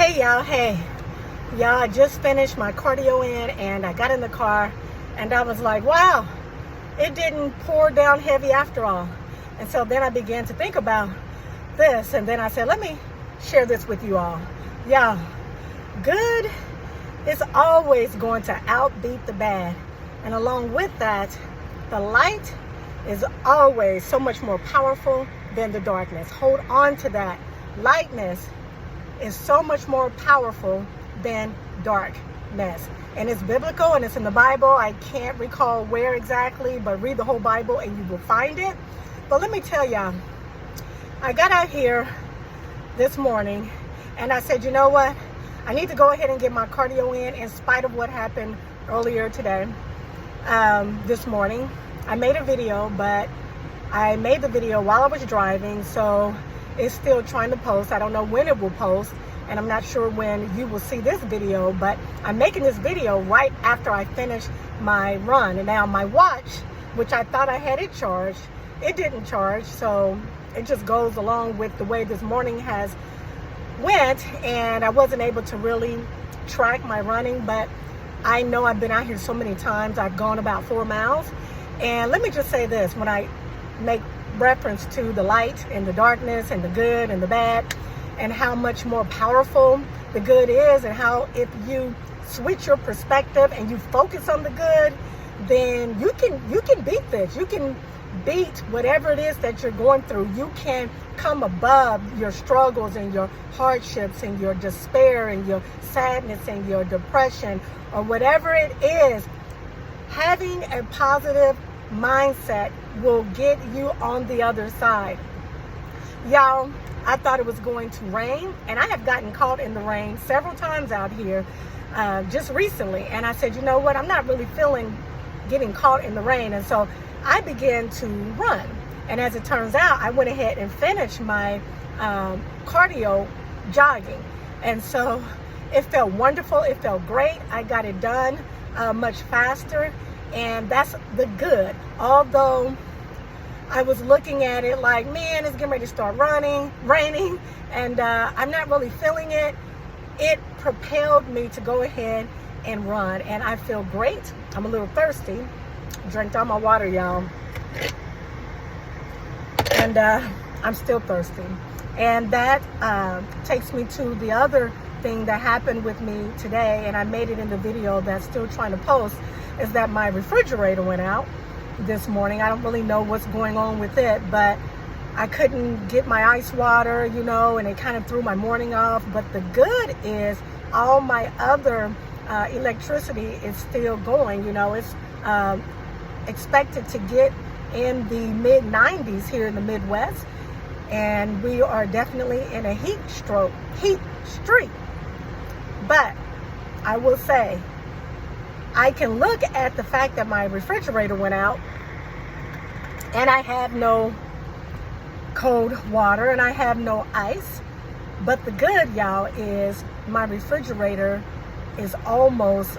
Hey y'all, I just finished my cardio in and I got in the car and I was like, wow, it didn't pour down heavy after all. And so then I began to think about this, and then I said, let me share this with you all. Y'all, good is always going to outbeat the bad. And along with that, the light is always so much more powerful than the darkness. Hold on to that. Lightness is so much more powerful than darkness. And it's biblical and it's in the Bible. I can't recall where exactly, but read the whole Bible and you will find it. But let me tell y'all, I got out here this morning and I said, you know what? I need to go ahead and get my cardio in spite of what happened earlier today, this morning. I made a video, but I made the video while I was driving, so it's still trying to post. I don't know when it will post, and I'm not sure when you will see this video, but I'm making this video right after I finish my run. And now my watch, which I thought I had it charged, it didn't charge, so it just goes along with the way this morning has went, and I wasn't able to really track my running. But I know I've been out here so many times. I've gone about 4 miles, and let me just say this, when I make reference to the light and the darkness and the good and the bad, and how much more powerful the good is, and how if you switch your perspective and you focus on the good, then you can beat this. You can beat whatever it is that you're going through. You can come above your struggles and your hardships and your despair and your sadness and your depression, or whatever it is. Having a positive mindset will get you on the other side. Y'all, I thought it was going to rain, and I have gotten caught in the rain several times out here just recently, and I said, you know what, I'm not really feeling getting caught in the rain. And so I began to run, and as it turns out, I went ahead and finished my cardio jogging, and so it felt wonderful. It felt great. I got it done much faster, and that's the good. Although I was looking at it like, man, it's getting ready to start raining, and I'm not really feeling it. It propelled me to go ahead and run, and I feel great. I'm a little thirsty. Drank all my water, y'all, and I'm still thirsty. And that takes me to the other thing that happened with me today, and I made it in the video that's still trying to post, is that my refrigerator went out this morning. I don't really know what's going on with it, but I couldn't get my ice water, and it kind of threw my morning off. But the good is all my other electricity is still going. It's expected to get in the mid 90s here in the Midwest, and we are definitely in a heat streak. But I will say, I can look at the fact that my refrigerator went out and I have no cold water and I have no ice. But the good, y'all, is my refrigerator is almost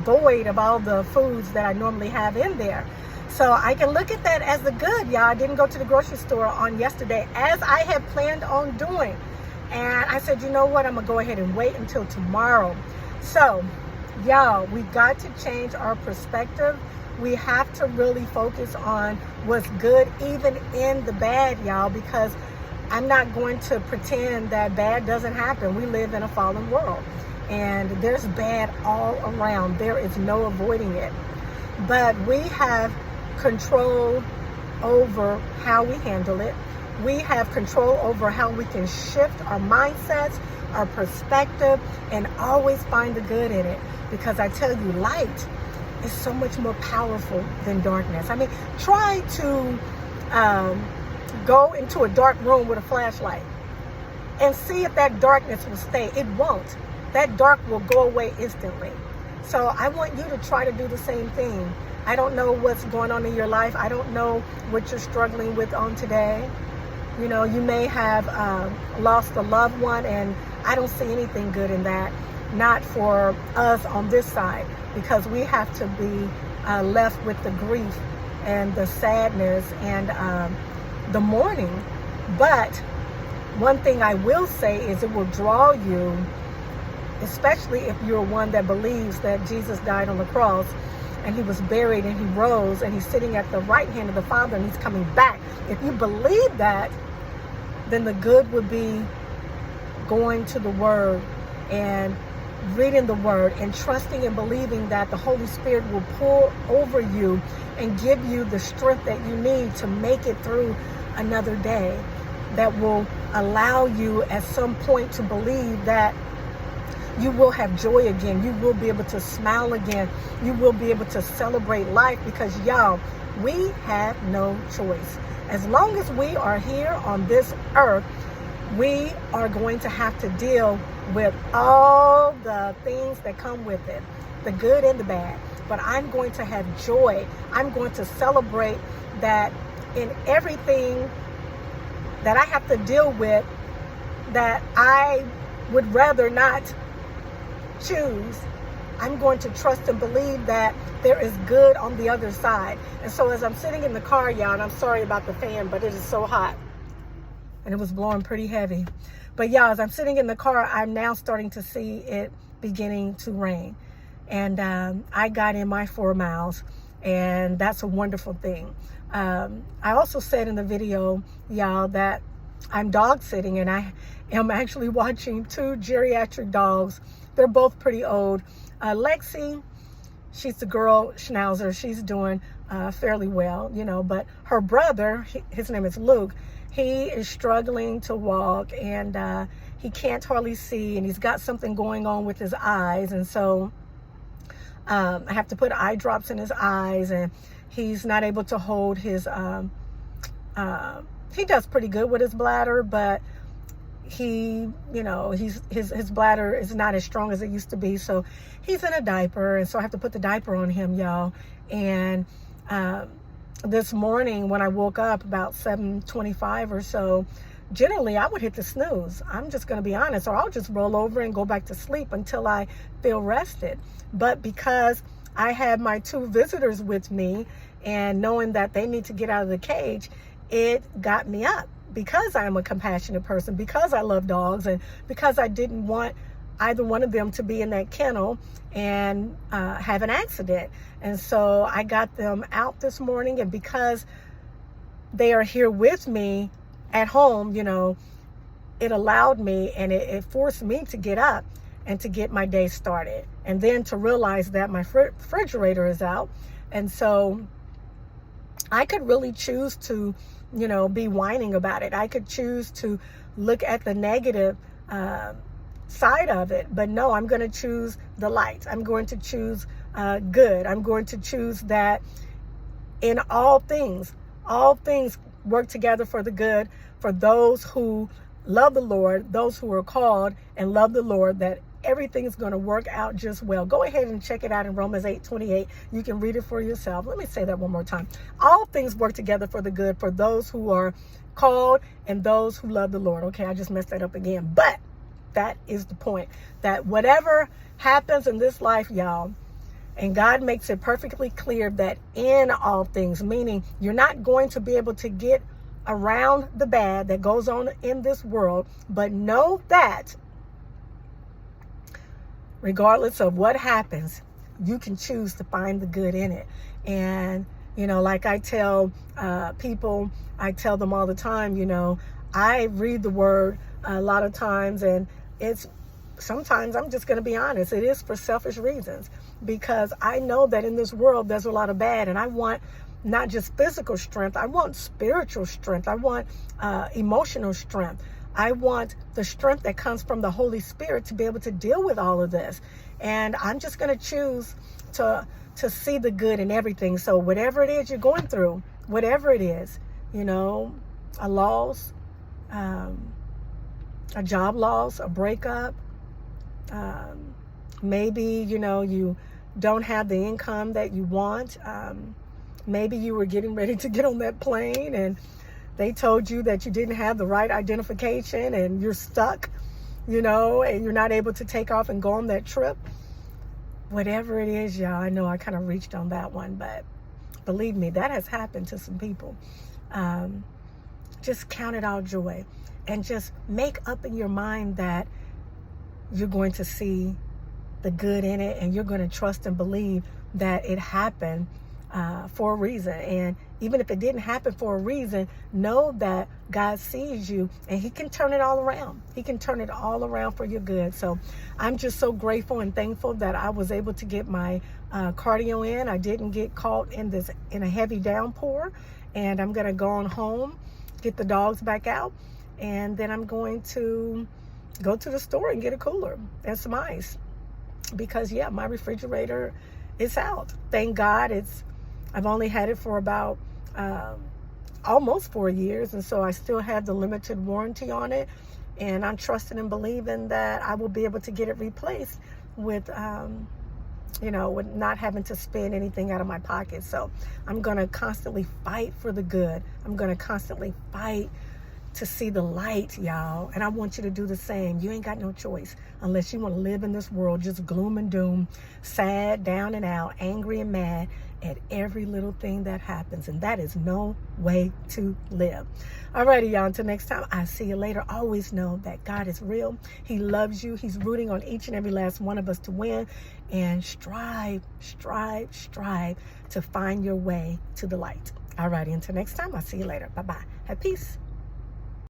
void of all the foods that I normally have in there. So I can look at that as the good, y'all. I didn't go to the grocery store on yesterday as I had planned on doing. And I said, you know what, I'm gonna go ahead and wait until tomorrow. So y'all, we got to change our perspective. We have to really focus on what's good, even in the bad, y'all, because I'm not going to pretend that bad doesn't happen. We live in a fallen world, and there's bad all around. There is no avoiding it. But we have control over how we handle it. We have control over how we can shift our mindsets, our perspective, and always find the good in it. Because I tell you, light is so much more powerful than darkness. I mean, try to go into a dark room with a flashlight and see if that darkness will stay. It won't. That dark will go away instantly. So I want you to try to do the same thing. I don't know what's going on in your life. I don't know what you're struggling with on today. You may have lost a loved one, and I don't see anything good in that. Not for us on this side, because we have to be left with the grief and the sadness and the mourning. But one thing I will say is it will draw you, especially if you're one that believes that Jesus died on the cross and he was buried and he rose and he's sitting at the right hand of the Father and he's coming back. If you believe that, then the good would be going to the Word and reading the Word and trusting and believing that the Holy Spirit will pour over you and give you the strength that you need to make it through another day, that will allow you at some point to believe that you will have joy again. You will be able to smile again. You will be able to celebrate life, because y'all, we have no choice. As long as we are here on this earth, we are going to have to deal with all the things that come with it, the good and the bad. But I'm going to have joy. I'm going to celebrate that in everything that I have to deal with, that I would rather not choose. I'm going to trust and believe that there is good on the other side. And so as I'm sitting in the car, y'all, and I'm sorry about the fan, but it is so hot and it was blowing pretty heavy. But y'all, as I'm sitting in the car, I'm now starting to see it beginning to rain. And I got in my 4 miles, and that's a wonderful thing. I also said in the video, y'all, that I'm dog sitting, and I am actually watching 2 geriatric dogs. They're both pretty old. Lexi, she's the girl schnauzer. She's doing fairly well, you know, but her brother, his name is Luke, he is struggling to walk, and he can't hardly see, and he's got something going on with his eyes. And so I have to put eye drops in his eyes, and he's not able to hold his, he does pretty good with his bladder, but he, you know, his bladder is not as strong as it used to be. So he's in a diaper, and so I have to put the diaper on him, y'all. And this morning when I woke up about 7:25 or so, generally I would hit the snooze. I'm just going to be honest, or I'll just roll over and go back to sleep until I feel rested. But because I had my 2 visitors with me, and knowing that they need to get out of the cage, it got me up, because I am a compassionate person, because I love dogs, and because I didn't want either one of them to be in that kennel and have an accident. And so I got them out this morning, and because they are here with me at home, you know, it allowed me, and it forced me to get up and to get my day started, and then to realize that my refrigerator is out. And so I could really choose to, you know, be whining about it. I could choose to look at the negative side of it, but no, I'm going to choose the light. I'm going to choose good. I'm going to choose that in all things work together for the good, for those who love the Lord, those who are called and love the Lord, that everything is going to work out just well. Go ahead and check it out in Romans 8:28. You can read it for yourself. Let me say that one more time. All things work together for the good, for those who are called and those who love the Lord. Okay, I just messed that up again. But that is the point, that whatever happens in this life, y'all, and God makes it perfectly clear that in all things, meaning you're not going to be able to get around the bad that goes on in this world, but know that regardless of what happens, you can choose to find the good in it. And, you know, like I tell people, I tell them all the time, you know, I read the Word a lot of times, and sometimes I'm just going to be honest, it is for selfish reasons, because I know that in this world there's a lot of bad, and I want not just physical strength, I want spiritual strength, I want emotional strength. I want the strength that comes from the Holy Spirit to be able to deal with all of this. And I'm just going to choose to see the good in everything. So whatever it is you're going through, whatever it is, you know, a loss, a job loss, a breakup, maybe, you know, you don't have the income that you want. Maybe you were getting ready to get on that plane and they told you that you didn't have the right identification and you're stuck, you know, and you're not able to take off and go on that trip. Whatever it is, y'all, I know I kind of reached on that one, but believe me, that has happened to some people. Just count it all joy and just make up in your mind that you're going to see the good in it, and you're going to trust and believe that it happened for a reason. And even if it didn't happen for a reason, know that God sees you and he can turn it all around. He can turn it all around for your good. So I'm just so grateful and thankful that I was able to get my cardio in. I didn't get caught in a heavy downpour, and I'm going to go on home, get the dogs back out, and then I'm going to go to the store and get a cooler and some ice, because my refrigerator is out. Thank God I've only had it for about almost 4 years, and so I still have the limited warranty on it, and I'm trusting and believing that I will be able to get it replaced with with not having to spend anything out of my pocket. So I'm going to constantly fight for the good. I'm going to constantly fight to see the light, y'all. And I want you to do the same. You ain't got no choice unless you want to live in this world just gloom and doom, sad, down and out, angry and mad at every little thing that happens. And that is no way to live. Alrighty, y'all. Until next time, I'll see you later. Always know that God is real. He loves you. He's rooting on each and every last one of us to win. And strive to find your way to the light. Alrighty. Until next time, I'll see you later. Bye-bye. Have peace.